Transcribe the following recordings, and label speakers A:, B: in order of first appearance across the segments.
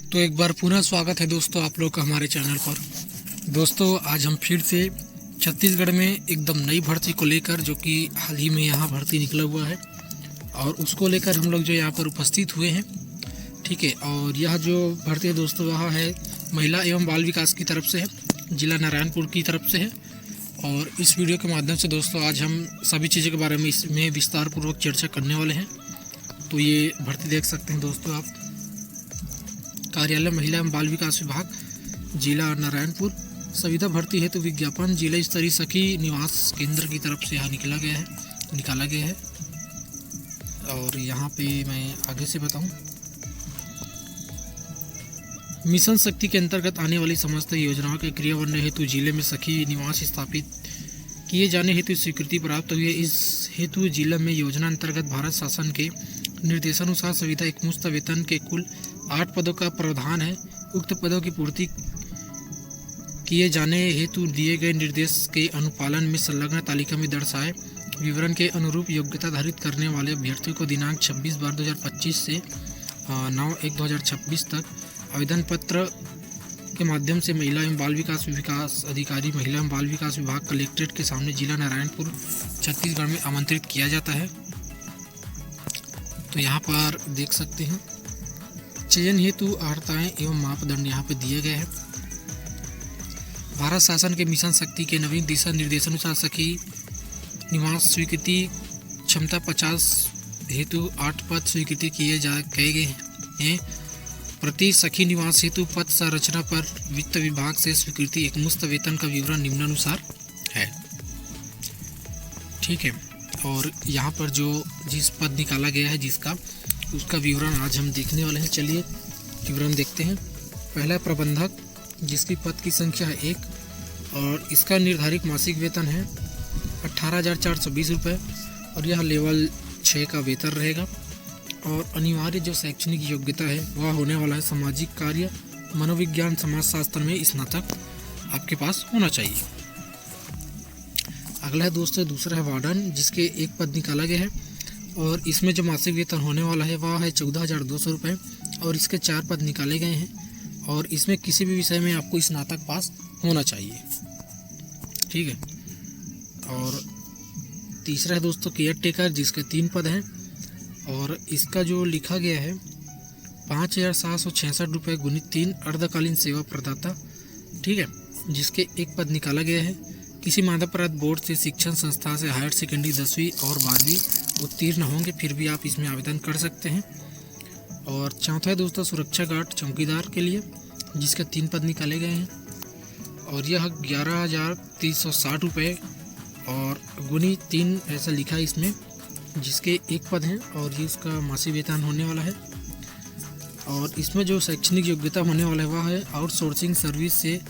A: तो एक बार पुनः स्वागत है दोस्तों आप लोग का हमारे चैनल पर। दोस्तों आज हम फिर से छत्तीसगढ़ में एकदम नई भर्ती को लेकर, जो कि हाल ही में यहाँ भर्ती निकला हुआ है और उसको लेकर हम लोग जो यहाँ पर उपस्थित हुए हैं। ठीक है, और यह जो भर्ती है दोस्तों वह है महिला एवं बाल विकास की तरफ से है, जिला नारायणपुर की तरफ से है। और इस वीडियो के माध्यम से दोस्तों आज हम सभी चीज़ों के बारे में इसमें विस्तार पूर्वक चर्चा करने वाले हैं। तो ये भर्ती देख सकते हैं दोस्तों आप, कार्यालय महिला एवं बाल विकास विभाग जिला नारायणपुर। संविदा भर्ती हेतु विज्ञापन जिला स्तरीय सखी निवास केंद्र की तरफ से यहाँ निकाला गया है। और यहाँ पे मैं आगे से बताऊँ, मिशन शक्ति के अंतर्गत आने वाली समस्त योजनाओं के क्रियान्वयन हेतु जिले में सखी निवास स्थापित किए जाने हेतु स्वीकृति प्राप्त हुई है। इस हेतु जिला में योजना अंतर्गत भारत शासन के निर्देशानुसार संविदा एकमुश्त वेतन के कुल 8 पदों का प्रावधान है। उक्त पदों की पूर्ति किए जाने हेतु दिए गए निर्देश के अनुपालन में संलग्न तालिका में दर्शाए विवरण के अनुरूप योग्यता धारित करने वाले अभ्यर्थियों को दिनांक 26/12/2025 से 9/1/2026 तक आवेदन पत्र के माध्यम से महिला एवं बाल विकास अधिकारी महिला एवं बाल विकास विभाग कलेक्ट्रेट के सामने जिला नारायणपुर छत्तीसगढ़ में आमंत्रित किया जाता है। तो यहाँ पर देख सकते हैं चयन हेतु अर्हताएं एवं मापदंड यहाँ पे दिए गए हैं। भारत शासन के मिशन शक्ति के नवीन दिशा निर्देशानुसार सखी निवास स्वीकृति क्षमता 50 हेतु 8 पद स्वीकृति किए गए हैं। प्रति सखी निवास हेतु पद संरचना पर वित्त विभाग से स्वीकृति एकमुश्त वेतन का विवरण निम्नानुसार है। ठीक है, और यहाँ पर जो जिस पद निकाला गया है उसका विवरण आज हम देखने वाले हैं। चलिए विवरण देखते हैं। पहला प्रबंधक, जिसकी पद की संख्या है 1 और इसका निर्धारित मासिक वेतन है 18,420 रुपये और यह लेवल 6 का वेतन रहेगा। और अनिवार्य जो शैक्षणिक योग्यता है वह होने वाला है सामाजिक कार्य, मनोविज्ञान, समाजशास्त्र में स्नातक आपके पास होना चाहिए। अगला है दोस्तों, दूसरा है वार्डन, जिसके 1 पद निकाला गया है और इसमें जो मासिक वेतन होने वाला है वह है 14,200 रुपये और इसके 4 पद निकाले गए हैं और इसमें किसी भी विषय में आपको स्नातक पास होना चाहिए। ठीक है, और तीसरा है दोस्तों केयर टेकर, जिसके 3 पद हैं और इसका जो लिखा गया है 5,766 रुपये गुणित 3 अर्धकालीन सेवा प्रदाता। ठीक है, जिसके 1 पद निकाला गया है। किसी मान्यताप्राप्त बोर्ड से शिक्षण संस्था से हायर सेकेंडरी 10वीं और 12वीं उत्तीर्ण होंगे फिर भी आप इसमें आवेदन कर सकते हैं। और चौथा है दोस्तों सुरक्षा गार्ड चौकीदार के लिए, जिसके 3 पद निकाले गए हैं और यह 11,360 रुपये और गुणित 3 ऐसा लिखा है इसमें, जिसके 1 पद हैं और ये इसका मासिक वेतन होने वाला है। और इसमें जो शैक्षणिक योग्यता होने वाला है वह है आउटसोर्सिंग सर्विस से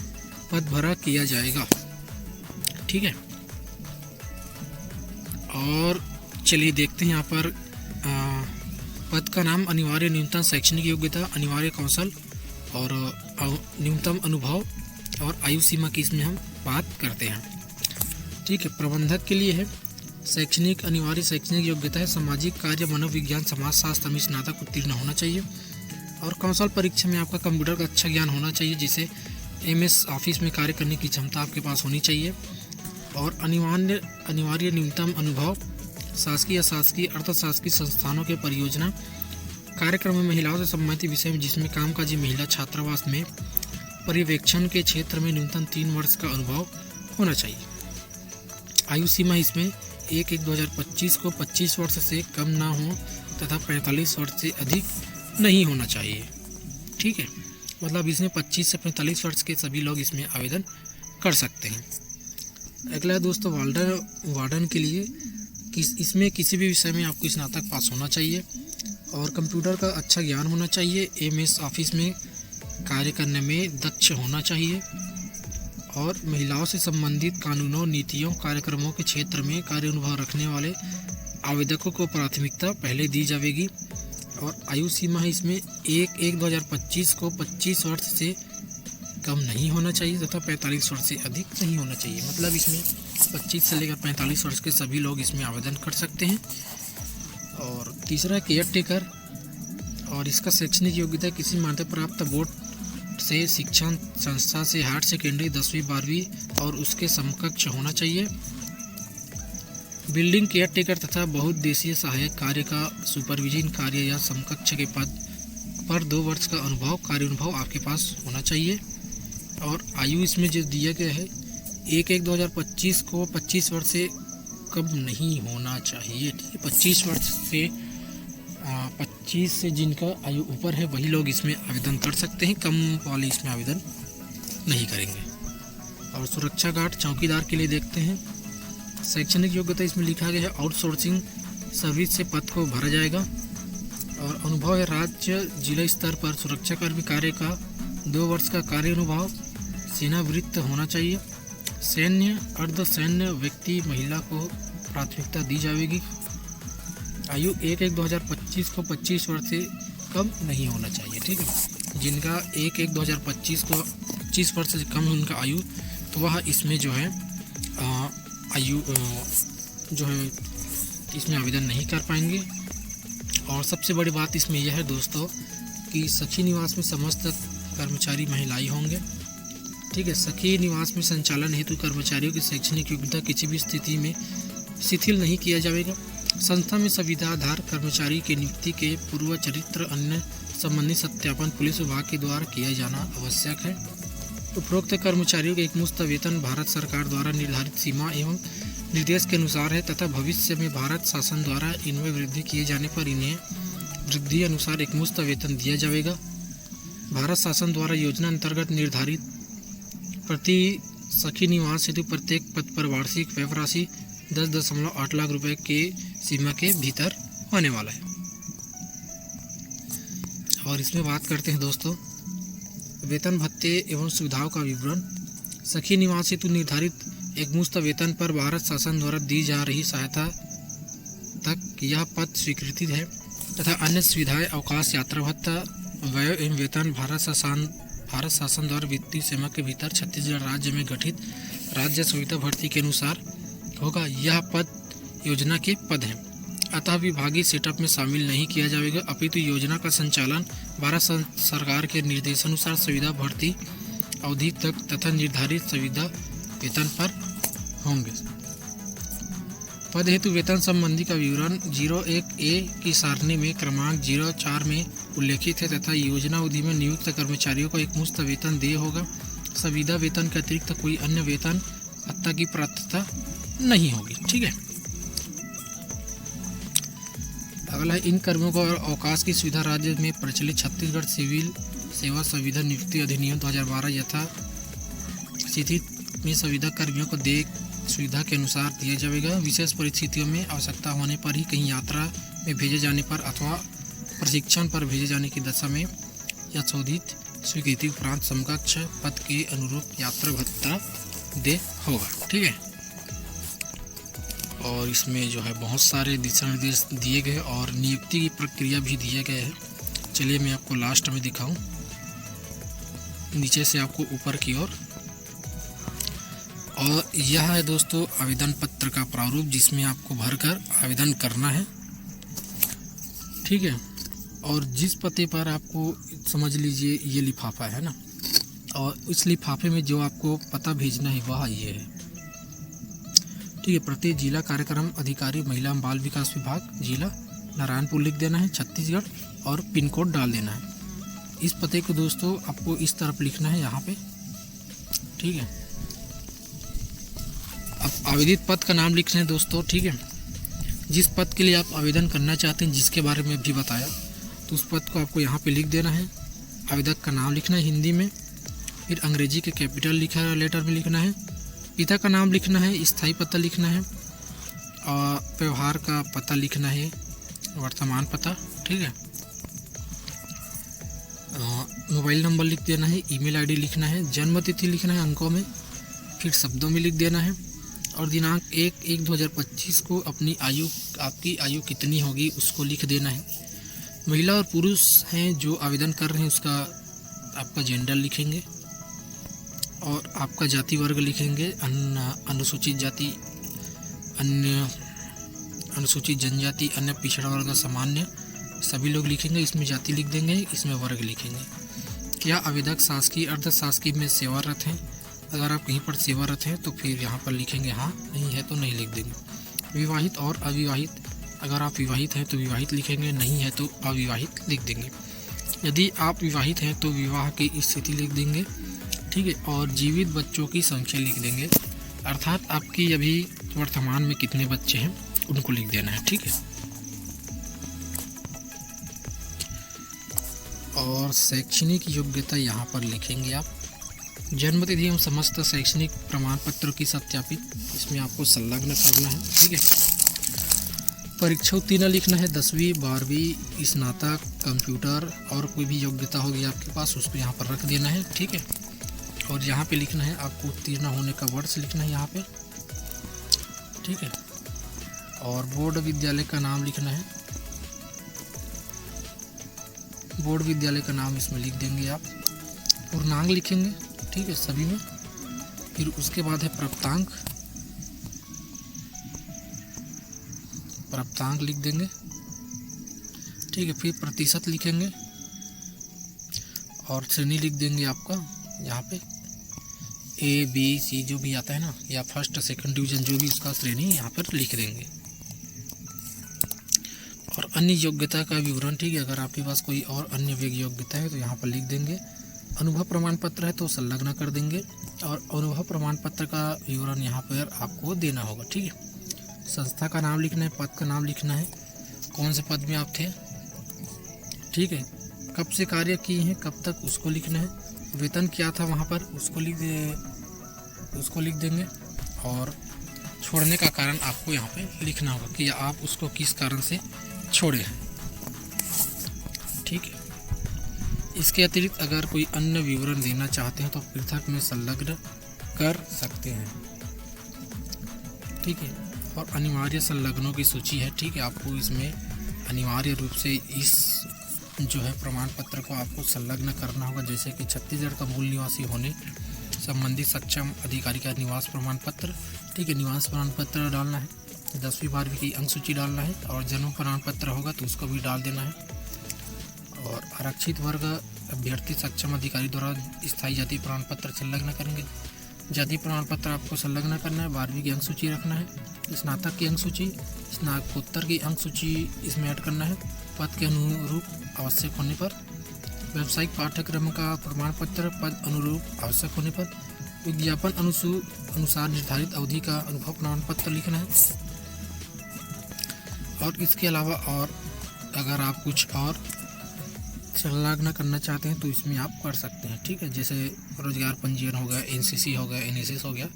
A: पद भरा किया जाएगा। ठीक है, और चलिए देखते हैं यहाँ पर पद का नाम, अनिवार्य न्यूनतम शैक्षणिक योग्यता, अनिवार्य कौशल और न्यूनतम अनुभव और आयु सीमा की इसमें हम बात करते हैं। ठीक है, प्रबंधक के लिए है शैक्षणिक अनिवार्य शैक्षणिक योग्यता है सामाजिक कार्य, मनोविज्ञान, समाजशास्त्र में स्नातक उत्तीर्ण होना चाहिए और कौशल परीक्षा में आपका कंप्यूटर का अच्छा ज्ञान होना चाहिए, जिसे MS ऑफिस में कार्य करने की क्षमता आपके पास होनी चाहिए। और अनिवार्य न्यूनतम अनुभव शासकीय, अशासकीय, अर्धशासकीय संस्थानों के परियोजना कार्यक्रम में महिलाओं से संबंधित विषय में जिसमें कामकाजी महिला छात्रावास में पर्यवेक्षण के क्षेत्र में न्यूनतम 3 वर्ष का अनुभव होना चाहिए। आयु सीमा इसमें 1/1/2025 को 25 वर्ष से कम ना हो तथा 45 वर्ष से अधिक नहीं होना चाहिए। ठीक है, मतलब इसमें 25 से 45 वर्ष के सभी लोग इसमें आवेदन कर सकते हैं। अगला है दोस्तों वार्डन के लिए, इसमें किसी भी विषय में आपको स्नातक पास होना चाहिए और कंप्यूटर का अच्छा ज्ञान होना चाहिए, MS ऑफिस में कार्य करने में दक्ष होना चाहिए और महिलाओं से संबंधित कानूनों, नीतियों, कार्यक्रमों के क्षेत्र में कार्य अनुभव रखने वाले आवेदकों को प्राथमिकता पहले दी जाएगी। और आयु सीमा है इसमें 1/1/2025 को 25 वर्ष से कम नहीं होना चाहिए तथा 45 वर्ष से अधिक नहीं होना चाहिए। मतलब इसमें 25 से लेकर 45 वर्ष के सभी लोग इसमें आवेदन कर सकते हैं। और तीसरा केयर टेकर और इसका शैक्षणिक योग्यता किसी मान्यता प्राप्त बोर्ड से शिक्षण संस्था से हायर सेकेंडरी 10वीं 12वीं और उसके समकक्ष होना चाहिए। बिल्डिंग केयर टेकर तथा बहुउद्देशीय सहायक कार्य का सुपरविजन कार्य या समकक्ष के पद पर 2 वर्ष का कार्य अनुभव आपके पास होना चाहिए। और आयु इसमें जो दिया गया है 1/1/2025 को 25 वर्ष से कम नहीं होना चाहिए। ठीक है, 25 वर्ष से 25 से जिनका आयु ऊपर है वही लोग इसमें आवेदन कर सकते हैं, कम वाले इसमें आवेदन नहीं करेंगे। और सुरक्षा गार्ड चौकीदार के लिए देखते हैं। शैक्षणिक योग्यता इसमें लिखा गया है आउटसोर्सिंग सर्विस से पद को भरा जाएगा। और अनुभव है राज्य जिला स्तर पर सुरक्षाकर्मी कार्य का 2 वर्ष का कार्य अनुभव, सेनावृत्त होना चाहिए। सैन्य अर्धसैन्य व्यक्ति महिला को प्राथमिकता दी जाएगी। आयु 1/1/2025 को 25 वर्ष से कम नहीं होना चाहिए। ठीक है, जिनका 1/1/2025 को 25 वर्ष से कम है उनका आयु, तो वह इसमें जो है आयु जो है इसमें आवेदन नहीं कर पाएंगे। और सबसे बड़ी बात इसमें यह है दोस्तों कि सखी निवास में समस्त कर्मचारी महिलाएं होंगे। ठीक है, सखी निवास में संचालन हेतु कर्मचारियों की शैक्षणिक योग्यता किसी भी स्थिति में शिथिल नहीं किया जाएगा। संस्था में संविदाधार कर्मचारी की नियुक्ति के पूर्व चरित्र अन्य संबंधित सत्यापन पुलिस विभाग के द्वारा किया जाना आवश्यक है। उपरोक्त कर्मचारियों के एकमुश्त वेतन भारत सरकार द्वारा निर्धारित सीमा एवं निर्देश के अनुसार है तथा भविष्य में भारत शासन द्वारा इनमें वृद्धि किए जाने पर इन्हें वृद्धि अनुसार एकमुश्त वेतन दिया जाएगा। भारत शासन द्वारा योजना अंतर्गत निर्धारित प्रति सखी निवास हेतु प्रत्येक पद पर वार्षिक व्यय राशि 10.8 लाख रुपए के सीमा के भीतर होने वाला है। और इसमें बात करते हैं दोस्तों वेतन भत्ते एवं सुविधाओं का विवरण। सखी निवास हेतु निर्धारित एकमुश्त वेतन पर भारत शासन द्वारा दी जा रही सहायता तक यह पद स्वीकृति है तथा अन्य सुविधाएं अवकाश यात्रा भत्ता व्यय एवं वेतन भारत शासन द्वारा वित्तीय सीमा के भीतर छत्तीसगढ़ राज्य में गठित राज्य सुविधा भर्ती के अनुसार होगा। यह पद योजना के पद हैं, अतः विभागीय सेटअप में शामिल नहीं किया जाएगा, अपितु योजना का संचालन भारत सरकार के निर्देशानुसार सुविधा भर्ती अवधि तक तथा निर्धारित सुविधा वेतन पर होंगे। पद हेतु वेतन संबंधी का विवरण 01A की सारणी में क्रमांक 04 में उल्लेखित है तथा योजना अवधि में नियुक्त कर्मचारियों को एकमुश्त वेतन देय होगा। संविदा वेतन के अतिरिक्त कोई अन्य वेतन भत्ता की प्राप्तता नहीं होगी। ठीक है, अगला है इन कर्मियों को अवकाश की सुविधा राज्य में प्रचलित छत्तीसगढ़ सिविल सेवा संविदा नियुक्ति अधिनियम 2012 यथा स्थिति में संविदा कर्मियों को देय सुविधा के अनुसार दिया जाएगा। विशेष परिस्थितियों में आवश्यकता होने पर ही कहीं यात्रा में भेजे जाने पर अथवा प्रशिक्षण पर भेजे जाने की दशा में यथोचित स्वीकृति उपरांत समकक्ष पद के अनुरूप यात्रा भत्ता दे होगा। ठीक है, और इसमें जो है बहुत सारे दिशा निर्देश दिए गए और नियुक्ति की प्रक्रिया भी दिए गए हैं। चलिए मैं आपको लास्ट में दिखाऊं, नीचे से आपको ऊपर की ओर। और यह है दोस्तों आवेदन पत्र का प्रारूप जिसमें आपको भरकर आवेदन करना है। ठीक है, और जिस पते पर आपको समझ लीजिए ये लिफाफा है ना, और इस लिफाफे में जो आपको पता भेजना है वह ये है। ठीक है, प्रति जिला कार्यक्रम अधिकारी महिला बाल विकास विभाग जिला नारायणपुर लिख देना है छत्तीसगढ़ और पिन कोड डाल देना है। इस पते को दोस्तों आपको इस तरफ लिखना है यहाँ पे। ठीक है, अब आवेदित पद का नाम लिखना है दोस्तों। ठीक है, जिस पद के लिए आप आवेदन करना चाहते हैं जिसके बारे में अभी बताया, तो उस पद को आपको यहाँ पे लिख देना है। आवेदक का नाम लिखना है हिंदी में, फिर अंग्रेजी के कैपिटल लिखा लेटर में लिखना है, पिता का नाम लिखना है, स्थायी पता लिखना है, और व्यवहार का पता लिखना है, वर्तमान पता। ठीक है, मोबाइल नंबर लिख देना है, ईमेल आईडी लिखना है, जन्म तिथि लिखना है अंकों में, फिर शब्दों में लिख देना है, और दिनांक 1/1/2025 को आपकी आयु कितनी होगी उसको लिख देना है। महिला और पुरुष हैं जो आवेदन कर रहे हैं उसका आपका जेंडर लिखेंगे, और आपका जाति वर्ग लिखेंगे, अनुसूचित जाति, अन्य अनुसूचित जनजाति, अन्य पिछड़ा वर्ग, सामान्य, सभी लोग लिखेंगे, इसमें जाति लिख देंगे, इसमें वर्ग लिखेंगे। क्या आवेदक शासकीय अर्ध शासकीय में सेवारत हैं? अगर आप कहीं पर सेवारत हैं तो फिर यहाँ पर लिखेंगे हाँ, नहीं है तो नहीं लिख देंगे। विवाहित और अविवाहित, अगर आप विवाहित हैं तो विवाहित लिखेंगे, नहीं है तो अविवाहित लिख देंगे। यदि आप विवाहित हैं तो विवाह की स्थिति लिख देंगे, ठीक है। और जीवित बच्चों की संख्या लिख देंगे, अर्थात आपकी अभी वर्तमान में कितने बच्चे हैं उनको लिख देना है, ठीक है। और शैक्षणिक योग्यता यहाँ पर लिखेंगे आप। जन्मतिथि एवं समस्त शैक्षणिक प्रमाण पत्रों की सत्यापित, इसमें आपको संलग्न करना है, ठीक है। परीक्षा उत्तीर्ण लिखना है, 10वीं 12वीं स्नातक कंप्यूटर और कोई भी योग्यता होगी आपके पास उसको यहाँ पर रख देना है, ठीक है। और यहाँ पे लिखना है आपको उत्तीर्ण होने का वर्ष लिखना है यहाँ पे, ठीक है। और बोर्ड विद्यालय का नाम लिखना है, बोर्ड विद्यालय का नाम इसमें लिख देंगे आप। पूर्णांक लिखेंगे, ठीक है, सभी में। फिर उसके बाद है प्राप्तांक, प्राप्तांक लिख देंगे, ठीक है। फिर प्रतिशत लिखेंगे और श्रेणी लिख देंगे आपका यहाँ पे A B C जो भी आता है ना, या फर्स्ट सेकंड डिवीजन जो भी उसका श्रेणी यहाँ पर लिख देंगे। और अन्य योग्यता का विवरण, ठीक है, अगर आपके पास कोई और अन्य योग्यता है तो यहाँ पर लिख देंगे। अनुभव प्रमाण पत्र है तो संलग्न कर देंगे और अनुभव प्रमाण पत्र का विवरण यहाँ पर आपको देना होगा, ठीक है। संस्था का नाम लिखना है, पद का नाम लिखना है, कौन से पद में आप थे, ठीक है। कब से कार्य किए हैं, कब तक उसको लिखना है। वेतन क्या था वहाँ पर उसको लिख देंगे। और छोड़ने का कारण आपको यहाँ पे लिखना होगा कि आप उसको किस कारण से छोड़े हैं, ठीक है। इसके अतिरिक्त अगर कोई अन्य विवरण देना चाहते हैं तो पृथक में संलग्न कर सकते हैं, ठीक है। और अनिवार्य संलग्नों की सूची है, ठीक है। आपको इसमें अनिवार्य रूप से इस जो है प्रमाण पत्र को आपको संलग्न करना होगा, जैसे कि छत्तीसगढ़ का मूल निवासी होने संबंधित सक्षम अधिकारी का निवास प्रमाण पत्र, ठीक है, निवास प्रमाण पत्र डालना है। 10वीं 12वीं की अंक सूची डालना है और जन्म प्रमाण पत्र होगा तो उसको भी डाल देना है। और आरक्षित वर्ग अभ्यर्थी सक्षम अधिकारी द्वारा स्थायी जाति प्रमाण पत्र संलग्न करेंगे। जाति प्रमाण पत्र आपको संलग्न करना है। 12वीं की अंक सूची रखना है, स्नातक की अंक सूची, स्नातकोत्तर की अंक सूची इसमें ऐड करना है। पद के अनुरूप आवश्यक होने पर व्यावसायिक पाठ्यक्रम का प्रमाण पत्र, पद अनुरूप आवश्यक होने पर विज्ञापन अनुसार निर्धारित अवधि का अनुभव प्रमाण पत्र लिखना है। और इसके अलावा और अगर आप कुछ और संलग्न करना चाहते हैं तो इसमें आप कर सकते हैं, ठीक है। जैसे रोजगार पंजीयन हो गया, NCC हो गया, NSS हो गया,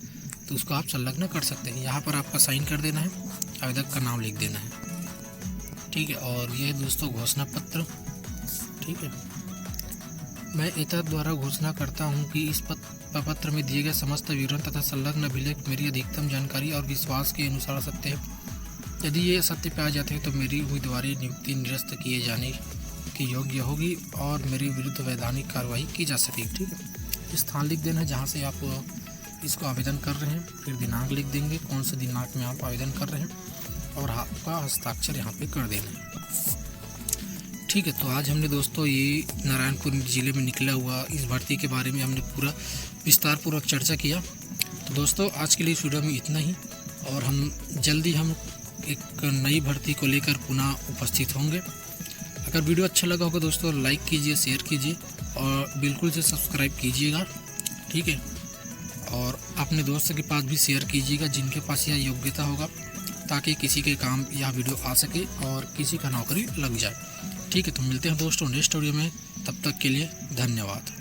A: तो उसको आप संलग्न कर सकते हैं। यहाँ पर आपका साइन कर देना है, आवेदक का नाम लिख देना है, ठीक है। और यह दोस्तों घोषणा पत्र, ठीक है। मैं एतद द्वारा घोषणा करता हूँ कि इस पत्र में दिए गए समस्त विवरण तथा संलग्न अभिलेख मेरी अधिकतम जानकारी और विश्वास के अनुसार सत्य है। यदि ये सत्य पाए जाते हैं तो मेरी उम्मीदवारी नियुक्ति निरस्त किए जाने की योग्य होगी और मेरे विरुद्ध वैधानिक कार्रवाई की जा सकेगी, ठीक है। स्थान लिख देना है जहाँ से आप इसको आवेदन कर रहे हैं, फिर दिनांक लिख देंगे, कौन से दिनांक में आप आवेदन कर रहे हैं और आपका हस्ताक्षर यहाँ पे कर देना है, ठीक है। तो आज हमने दोस्तों ये नारायणपुर ज़िले में निकला हुआ इस भर्ती के बारे में हमने पूरा विस्तार पूर्वक चर्चा किया। तो दोस्तों आज के लिए इस वीडियो में इतना ही, और हम जल्दी हम एक नई भर्ती को लेकर पुनः उपस्थित होंगे। अगर वीडियो अच्छा लगा होगा दोस्तों लाइक कीजिए, शेयर कीजिए और बिल्कुल से सब्सक्राइब कीजिएगा, ठीक है। और अपने दोस्त के पास भी शेयर कीजिएगा जिनके पास यह योग्यता होगा, ताकि किसी के काम यह वीडियो आ सके और किसी का नौकरी लग जाए, ठीक है। तो मिलते हैं दोस्तों नेक्स्ट वीडियो में, तब तक के लिए धन्यवाद।